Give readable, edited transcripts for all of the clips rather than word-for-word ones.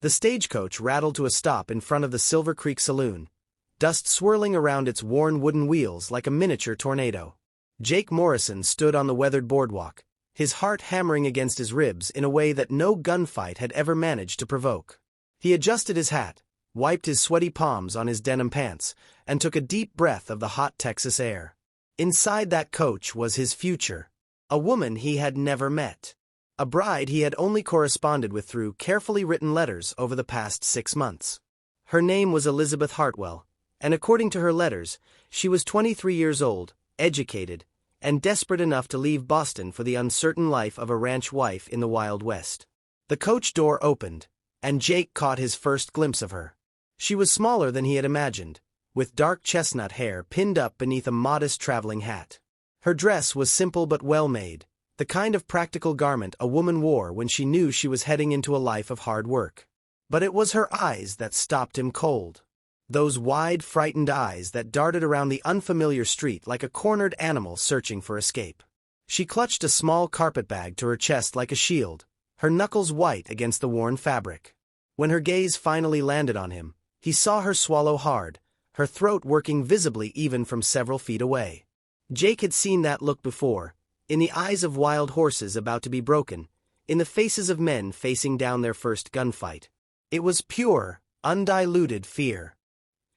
The stagecoach rattled to a stop in front of the Silver Creek Saloon, dust swirling around its worn wooden wheels like a miniature tornado. Jake Morrison stood on the weathered boardwalk, his heart hammering against his ribs in a way that no gunfight had ever managed to provoke. He adjusted his hat, wiped his sweaty palms on his denim pants, and took a deep breath of the hot Texas air. Inside that coach was his future, a woman he had never met, a bride he had only corresponded with through carefully written letters over the past 6 months. Her name was Elizabeth Hartwell, and according to her letters, she was 23 years old, educated, and desperate enough to leave Boston for the uncertain life of a ranch wife in the Wild West. The coach door opened, and Jake caught his first glimpse of her. She was smaller than he had imagined, with dark chestnut hair pinned up beneath a modest traveling hat. Her dress was simple but well-made, the kind of practical garment a woman wore when she knew she was heading into a life of hard work. But it was her eyes that stopped him cold. Those wide, frightened eyes that darted around the unfamiliar street like a cornered animal searching for escape. She clutched a small carpetbag to her chest like a shield, her knuckles white against the worn fabric. When her gaze finally landed on him, he saw her swallow hard, her throat working visibly even from several feet away. Jake had seen that look before, in the eyes of wild horses about to be broken, in the faces of men facing down their first gunfight. It was pure, undiluted fear.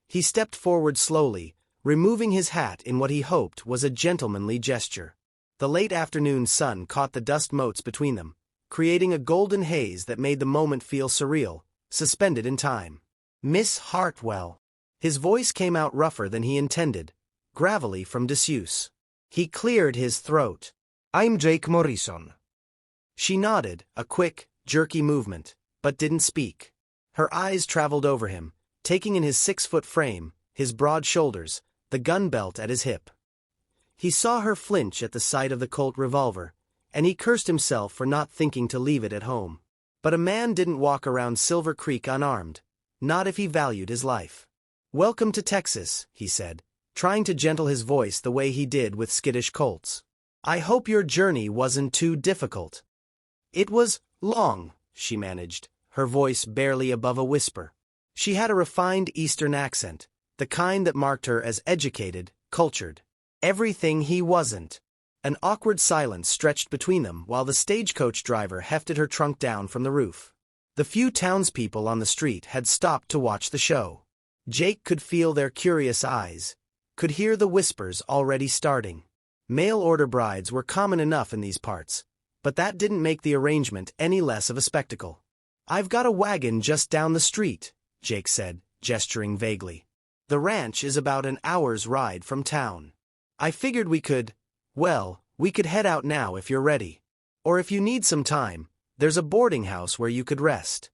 He stepped forward slowly, removing his hat in what he hoped was a gentlemanly gesture. The late afternoon sun caught the dust motes between them, creating a golden haze that made the moment feel surreal, suspended in time. "Miss Hartwell." His voice came out rougher than he intended, gravelly from disuse. He cleared his throat. "I'm Jake Morrison." She nodded, a quick, jerky movement, but didn't speak. Her eyes traveled over him, taking in his 6-foot frame, his broad shoulders, the gun belt at his hip. He saw her flinch at the sight of the Colt revolver, and he cursed himself for not thinking to leave it at home. But a man didn't walk around Silver Creek unarmed, not if he valued his life. "Welcome to Texas," he said, trying to gentle his voice the way he did with skittish colts. "I hope your journey wasn't too difficult." "It was long," she managed, her voice barely above a whisper. She had a refined Eastern accent, the kind that marked her as educated, cultured. Everything he wasn't. An awkward silence stretched between them while the stagecoach driver hefted her trunk down from the roof. The few townspeople on the street had stopped to watch the show. Jake could feel their curious eyes, could hear the whispers already starting. Mail-order brides were common enough in these parts, but that didn't make the arrangement any less of a spectacle. "I've got a wagon just down the street," Jake said, gesturing vaguely. "The ranch is about an hour's ride from town. I figured we could head out now if you're ready. Or if you need some time, there's a boarding house where you could rest."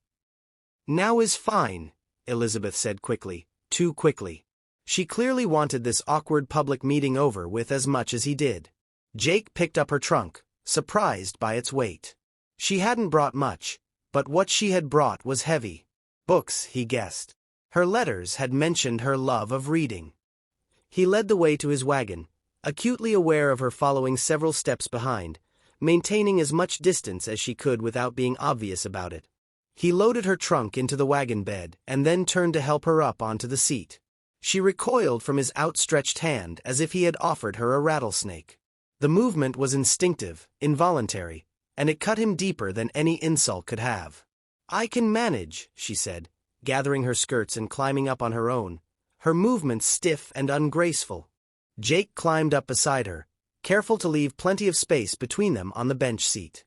"Now is fine," Elizabeth said quickly, too quickly. She clearly wanted this awkward public meeting over with as much as he did. Jake picked up her trunk, surprised by its weight. She hadn't brought much, but what she had brought was heavy. Books, he guessed. Her letters had mentioned her love of reading. He led the way to his wagon, acutely aware of her following several steps behind, maintaining as much distance as she could without being obvious about it. He loaded her trunk into the wagon bed and then turned to help her up onto the seat. She recoiled from his outstretched hand as if he had offered her a rattlesnake. The movement was instinctive, involuntary, and it cut him deeper than any insult could have. "I can manage," she said, gathering her skirts and climbing up on her own, her movements stiff and ungraceful. Jake climbed up beside her, careful to leave plenty of space between them on the bench seat.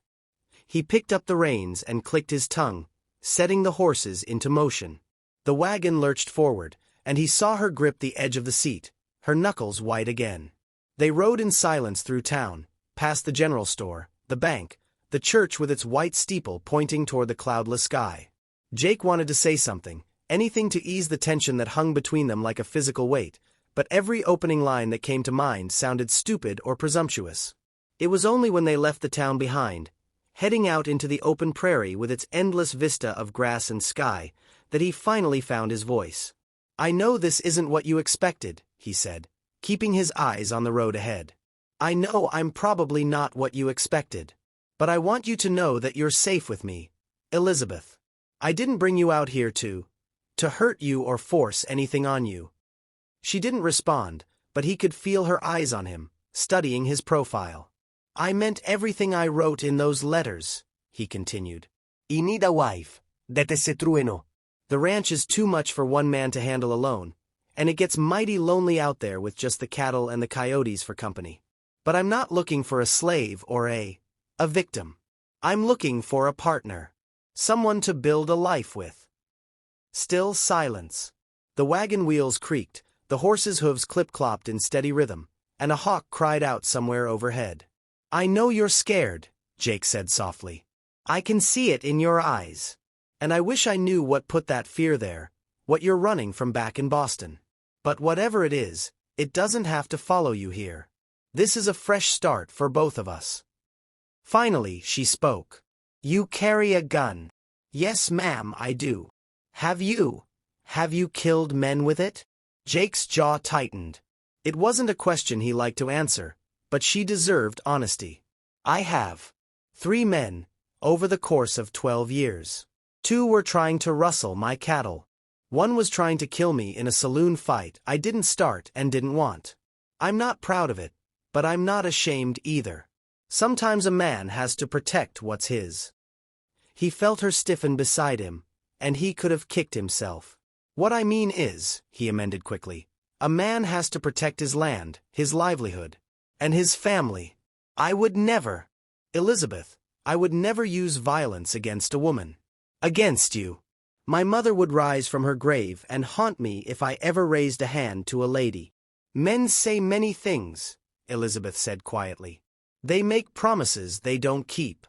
He picked up the reins and clicked his tongue, setting the horses into motion. The wagon lurched forward, and he saw her grip the edge of the seat, her knuckles white again. They rode in silence through town, past the general store, the bank, the church with its white steeple pointing toward the cloudless sky. Jake wanted to say something, anything to ease the tension that hung between them like a physical weight, but every opening line that came to mind sounded stupid or presumptuous. It was only when they left the town behind, heading out into the open prairie with its endless vista of grass and sky, that he finally found his voice. "I know this isn't what you expected," he said, keeping his eyes on the road ahead. "I know I'm probably not what you expected. But I want you to know that you're safe with me, Elizabeth." I didn't bring you out here to hurt you or force anything on you. She didn't respond, but he could feel her eyes on him, studying his profile. I meant everything I wrote in those letters, he continued. I need a wife. Dete se trueno. The ranch is too much for one man to handle alone, and it gets mighty lonely out there with just the cattle and the coyotes for company. But I'm not looking for a slave or a victim. I'm looking for a partner. Someone to build a life with. Still silence. The wagon wheels creaked, the horses' hooves clip-clopped in steady rhythm, and a hawk cried out somewhere overhead. I know you're scared, Jake said softly. I can see it in your eyes. And I wish I knew what put that fear there, what you're running from back in Boston. But whatever it is, it doesn't have to follow you here. This is a fresh start for both of us. Finally, she spoke. You carry a gun. Yes, ma'am, I do. Have you killed men with it? Jake's jaw tightened. It wasn't a question he liked to answer, but she deserved honesty. I have. 3 men, over the course of 12 years. 2 were trying to rustle my cattle. 1 was trying to kill me in a saloon fight I didn't start and didn't want. I'm not proud of it, but I'm not ashamed either. Sometimes a man has to protect what's his. He felt her stiffen beside him, and he could have kicked himself. What I mean is, he amended quickly, a man has to protect his land, his livelihood, and his family. I would never, Elizabeth, I would never use violence against a woman. Against you. My mother would rise from her grave and haunt me if I ever raised a hand to a lady. Men say many things, Elizabeth said quietly. They make promises they don't keep.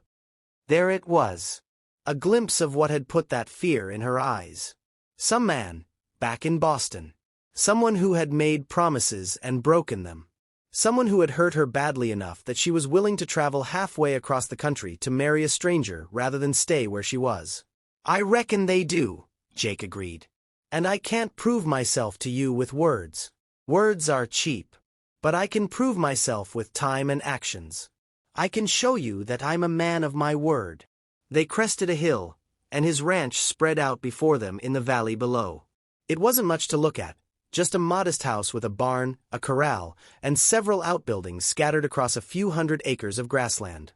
There it was. A glimpse of what had put that fear in her eyes. Some man, back in Boston. Someone who had made promises and broken them. Someone who had hurt her badly enough that she was willing to travel halfway across the country to marry a stranger rather than stay where she was. I reckon they do, Jake agreed. And I can't prove myself to you with words. Words are cheap. But I can prove myself with time and actions. I can show you that I'm a man of my word. They crested a hill, and his ranch spread out before them in the valley below. It wasn't much to look at, just a modest house with a barn, a corral, and several outbuildings scattered across a few hundred acres of grassland.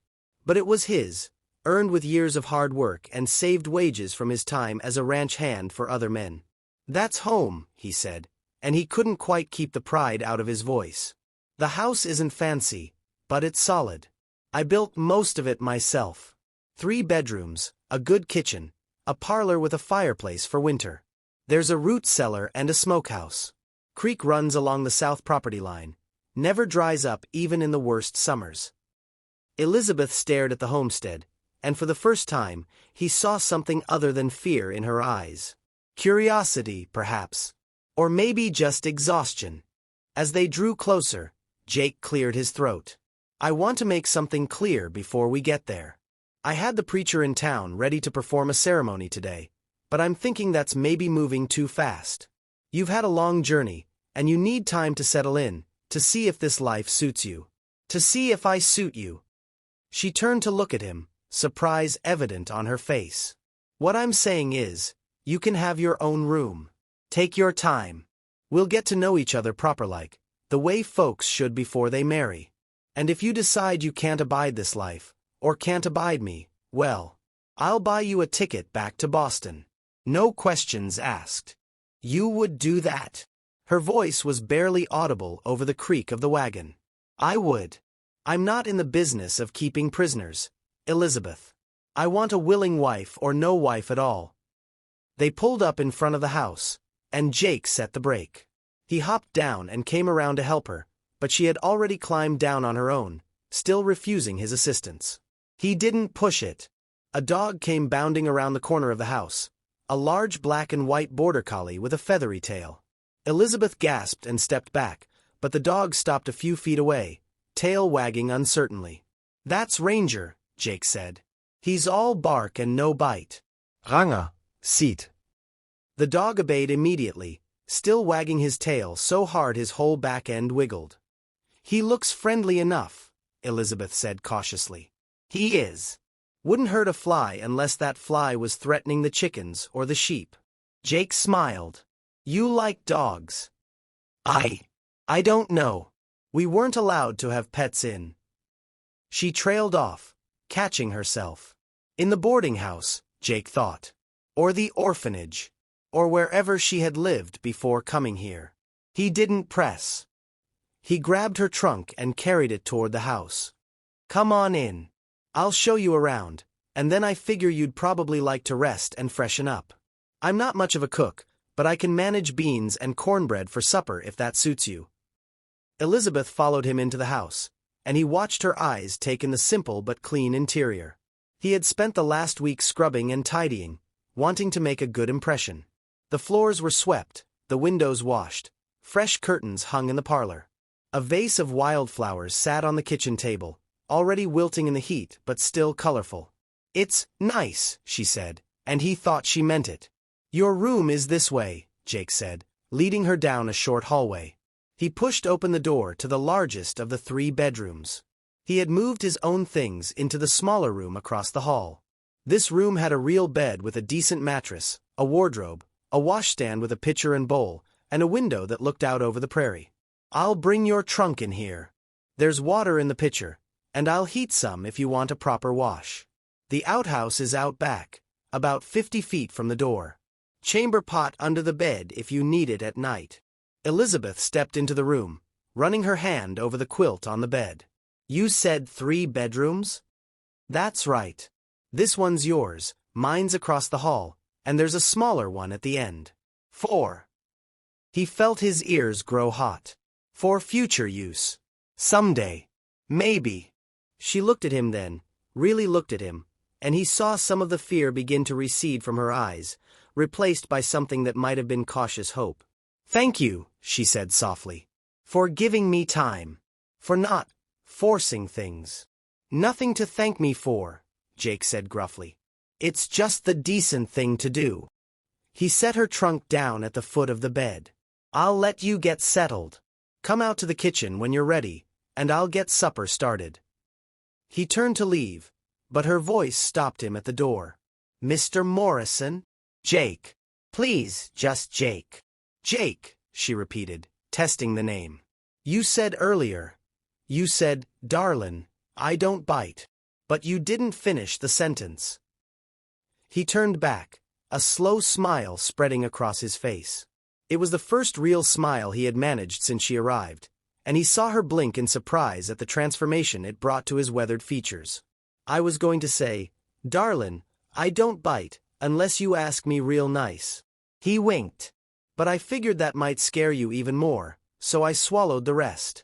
But it was his, earned with years of hard work and saved wages from his time as a ranch hand for other men. That's home, he said, and he couldn't quite keep the pride out of his voice. The house isn't fancy, but it's solid. I built most of it myself. 3 bedrooms, a good kitchen, a parlor with a fireplace for winter. There's a root cellar and a smokehouse. Creek runs along the south property line, never dries up even in the worst summers. Elizabeth stared at the homestead, and for the first time, he saw something other than fear in her eyes. Curiosity, perhaps. Or maybe just exhaustion. As they drew closer, Jake cleared his throat. I want to make something clear before we get there. I had the preacher in town ready to perform a ceremony today, but I'm thinking that's maybe moving too fast. You've had a long journey, and you need time to settle in, to see if this life suits you. To see if I suit you. She turned to look at him, surprise evident on her face. What I'm saying is, you can have your own room. Take your time. We'll get to know each other proper-like, the way folks should before they marry. And if you decide you can't abide this life, or can't abide me, well, I'll buy you a ticket back to Boston. No questions asked. You would do that? Her voice was barely audible over the creak of the wagon. I would. I'm not in the business of keeping prisoners, Elizabeth. I want a willing wife or no wife at all. They pulled up in front of the house, and Jake set the brake. He hopped down and came around to help her, but she had already climbed down on her own, still refusing his assistance. He didn't push it. A dog came bounding around the corner of the house, a large black and white border collie with a feathery tail. Elizabeth gasped and stepped back, but the dog stopped a few feet away, tail wagging uncertainly. That's Ranger, Jake said. He's all bark and no bite. Ranger, sit. The dog obeyed immediately, still wagging his tail so hard his whole back end wiggled. He looks friendly enough, Elizabeth said cautiously. He is. Wouldn't hurt a fly unless that fly was threatening the chickens or the sheep. Jake smiled. You like dogs? I don't know. We weren't allowed to have pets in. She trailed off, catching herself. In the boarding house, Jake thought. Or the orphanage. Or wherever she had lived before coming here. He didn't press. He grabbed her trunk and carried it toward the house. Come on in. I'll show you around, and then I figure you'd probably like to rest and freshen up. I'm not much of a cook, but I can manage beans and cornbread for supper if that suits you. Elizabeth followed him into the house, and he watched her eyes take in the simple but clean interior. He had spent the last week scrubbing and tidying, wanting to make a good impression. The floors were swept, the windows washed, fresh curtains hung in the parlor. A vase of wildflowers sat on the kitchen table, already wilting in the heat but still colorful. It's nice, she said, and he thought she meant it. Your room is this way, Jake said, leading her down a short hallway. He pushed open the door to the largest of the 3 bedrooms. He had moved his own things into the smaller room across the hall. This room had a real bed with a decent mattress, a wardrobe, a washstand with a pitcher and bowl, and a window that looked out over the prairie. I'll bring your trunk in here. There's water in the pitcher, and I'll heat some if you want a proper wash. The outhouse is out back, about 50 feet from the door. Chamber pot under the bed if you need it at night. Elizabeth stepped into the room, running her hand over the quilt on the bed. You said 3 bedrooms? That's right. This one's yours, mine's across the hall, and there's a smaller one at the end. 4. He felt his ears grow hot. For future use. Someday. Maybe. She looked at him then, really looked at him, and he saw some of the fear begin to recede from her eyes, replaced by something that might have been cautious hope. Thank you, she said softly. For giving me time. For not forcing things. Nothing to thank me for, Jake said gruffly. It's just the decent thing to do. He set her trunk down at the foot of the bed. I'll let you get settled. Come out to the kitchen when you're ready, and I'll get supper started. He turned to leave, but her voice stopped him at the door. Mr. Morrison? Jake. Please, just Jake. Jake, she repeated, testing the name. You said earlier. You said, Darlin, I don't bite. But you didn't finish the sentence. He turned back, a slow smile spreading across his face. It was the first real smile he had managed since she arrived, and he saw her blink in surprise at the transformation it brought to his weathered features. I was going to say, Darlin, I don't bite, unless you ask me real nice. He winked. But I figured that might scare you even more, so I swallowed the rest.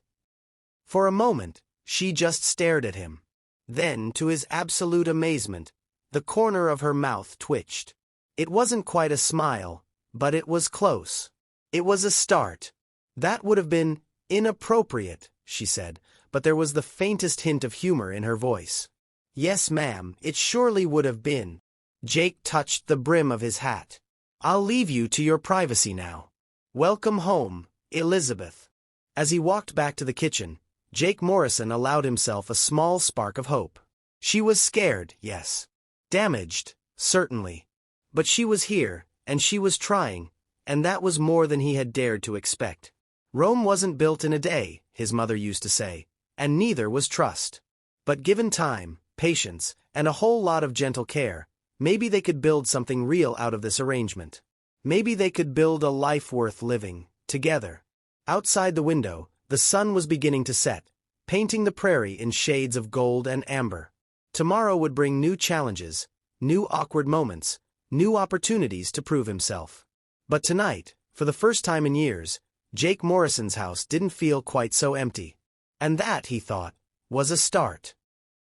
For a moment, she just stared at him. Then, to his absolute amazement, the corner of her mouth twitched. It wasn't quite a smile, but it was close. It was a start. That would have been inappropriate, she said, but there was the faintest hint of humor in her voice. Yes, ma'am, it surely would have been. Jake touched the brim of his hat. I'll leave you to your privacy now. Welcome home, Elizabeth. As he walked back to the kitchen, Jake Morrison allowed himself a small spark of hope. She was scared, yes. Damaged, certainly. But she was here, and she was trying, and that was more than he had dared to expect. Rome wasn't built in a day, his mother used to say, and neither was trust. But given time, patience, and a whole lot of gentle care, maybe they could build something real out of this arrangement. Maybe they could build a life worth living, together. Outside the window, the sun was beginning to set, painting the prairie in shades of gold and amber. Tomorrow would bring new challenges, new awkward moments, new opportunities to prove himself. But tonight, for the first time in years, Jake Morrison's house didn't feel quite so empty. And that, he thought, was a start.